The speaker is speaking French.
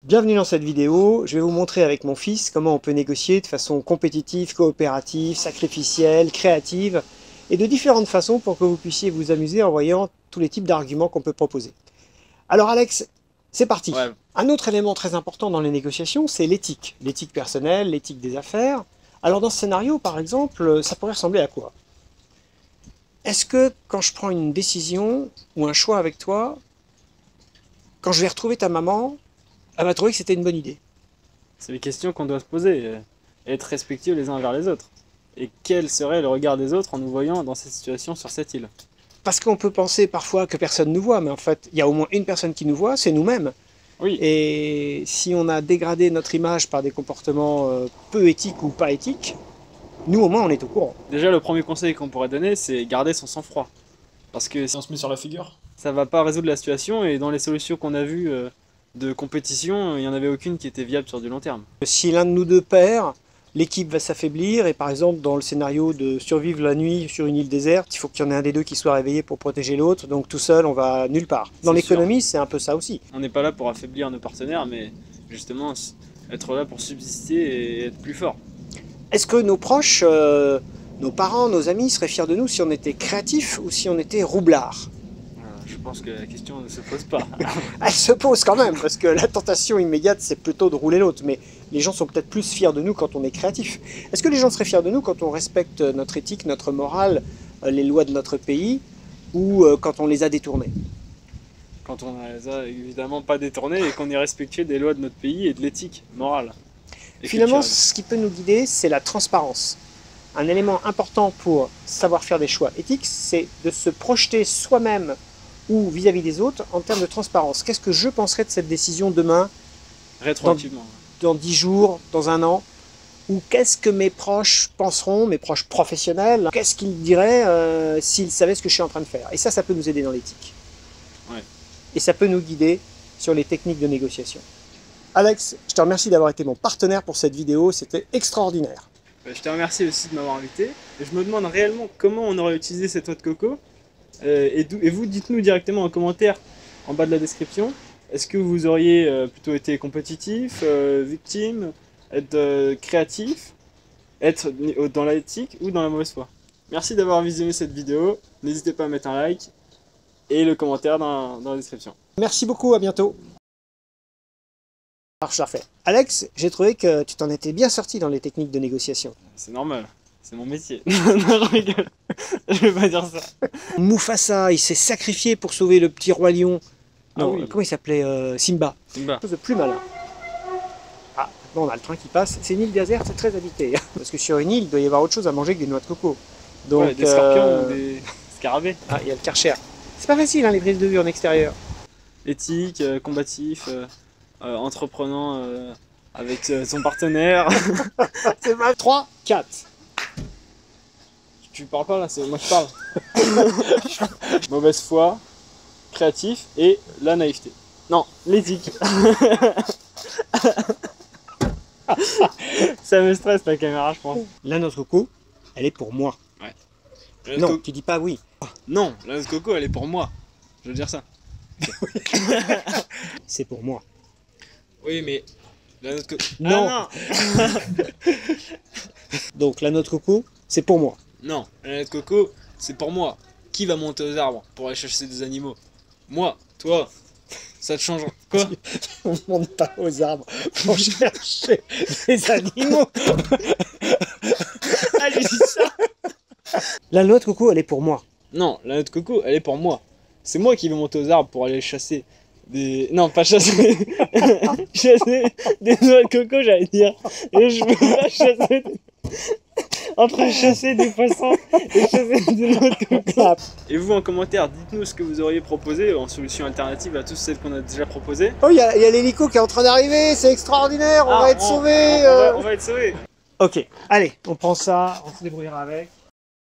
Bienvenue dans cette vidéo, je vais vous montrer avec mon fils comment on peut négocier de façon compétitive, coopérative, sacrificielle, créative et de différentes façons pour que vous puissiez vous amuser en voyant tous les types d'arguments qu'on peut proposer. Alors Alex, c'est parti. Ouais. Un autre élément très important dans les négociations, c'est l'éthique. L'éthique personnelle, l'éthique des affaires. Alors dans ce scénario, par exemple, ça pourrait ressembler à quoi? Est-ce que quand je prends une décision ou un choix avec toi, quand je vais retrouver ta maman, elle va trouver que c'était une bonne idée? C'est les questions qu'on doit se poser, être respectueux les uns envers les autres. Et quel serait le regard des autres en nous voyant dans cette situation sur cette île? Parce qu'on peut penser parfois que personne ne nous voit, mais en fait, il y a au moins une personne qui nous voit, c'est nous-mêmes. Oui. Et si on a dégradé notre image par des comportements peu éthiques ou pas éthiques, nous au moins on est au courant. Déjà, le premier conseil qu'on pourrait donner, c'est garder son sang-froid. Parce que si on se met sur la figure, ça va pas résoudre la situation, et dans les solutions qu'on a vues de compétition, il n'y en avait aucune qui était viable sur du long terme. Si l'un de nous deux perd, l'équipe va s'affaiblir, et par exemple dans le scénario de survivre la nuit sur une île déserte, il faut qu'il y en ait un des deux qui soit réveillé pour protéger l'autre, donc tout seul on va nulle part. Dans l'économie c'est un peu ça aussi. On n'est pas là pour affaiblir nos partenaires, mais justement être là pour subsister et être plus fort. Est-ce que nos proches, nos parents, nos amis seraient fiers de nous si on était créatifs ou si on était roublards? Je pense que la question ne se pose pas. Elle se pose quand même, parce que la tentation immédiate, c'est plutôt de rouler l'autre. Mais les gens sont peut-être plus fiers de nous quand on est créatif. Est-ce que les gens seraient fiers de nous quand on respecte notre éthique, notre morale, les lois de notre pays, ou quand on les a détournées? Quand on ne les a évidemment pas détournés et qu'on est respectueux des lois de notre pays et de l'éthique morale. Finalement, ce qui peut nous guider, c'est la transparence. Un élément important pour savoir faire des choix éthiques, c'est de se projeter soi-même ou vis-à-vis des autres en termes de transparence. Qu'est-ce que je penserai de cette décision demain, rétroactivement, dans 10 jours, dans un an? Ou qu'est-ce que mes proches penseront, mes proches professionnels? Qu'est-ce qu'ils diraient s'ils savaient ce que je suis en train de faire? Et ça peut nous aider dans l'éthique. Ouais. Et ça peut nous guider sur les techniques de négociation. Alex, je te remercie d'avoir été mon partenaire pour cette vidéo, c'était extraordinaire. Je te remercie aussi de m'avoir invité. Et je me demande réellement comment on aurait utilisé cette noix de coco. Et vous, dites-nous directement en commentaire en bas de la description, est-ce que vous auriez plutôt été compétitif, victime, être créatif, être dans l'éthique ou dans la mauvaise foi? Merci d'avoir visionné cette vidéo, n'hésitez pas à mettre un like et le commentaire dans la description. Merci beaucoup, à bientôt. Alors je la refais. Alex, j'ai trouvé que tu t'en étais bien sorti dans les techniques de négociation. C'est normal, c'est mon métier. Non, je rigole, je vais pas dire ça. Mufasa, il s'est sacrifié pour sauver le petit roi lion. Non, oui. comment il s'appelait? Simba. Simba. Chose de plus malin. Ah, bon, on a le train qui passe. C'est une île déserte, c'est très habité. Parce que sur une île, il doit y avoir autre chose à manger que des noix de coco. Donc, ouais, des scorpions ou des scarabées. Ah, il y a le Karcher. C'est pas facile, hein, les prises de vue en extérieur. Éthique, combatif, entreprenant avec son partenaire. C'est mal. 3, 4. Tu parles pas là, c'est moi qui parle. Mauvaise foi, créatif et la naïveté. Non, l'éthique. Ça me stresse la caméra, je pense. La noix de coco, elle est pour moi. Ouais. Non, tu dis pas oui. Non, la noix de coco, elle est pour moi. Je veux dire ça. C'est pour moi. Oui, mais la noix de coco. Non. Ah, non. Donc la noix de coco, c'est pour moi. Non, la noix de coco, c'est pour moi. Qui va monter aux arbres pour aller chercher des animaux? Moi, toi. Ça te change quoi? On ne monte pas aux arbres pour chercher des animaux. Allez, dis ça. La noix de coco, elle est pour moi. Non, la noix de coco, elle est pour moi. C'est moi qui vais monter aux arbres pour aller chasser des... Non, pas chasser... chasser des noix de coco, j'allais dire. Et je veux pas chasser... Entre chasser des poissons et chasser des noix de coco. Et vous, en commentaire, dites-nous ce que vous auriez proposé en solution alternative à toutes celles qu'on a déjà proposées. Oh, il y a l'hélico qui est en train d'arriver, c'est extraordinaire, on va être sauvés. On va être sauvés. Ok, allez, on prend ça, on se débrouillera avec.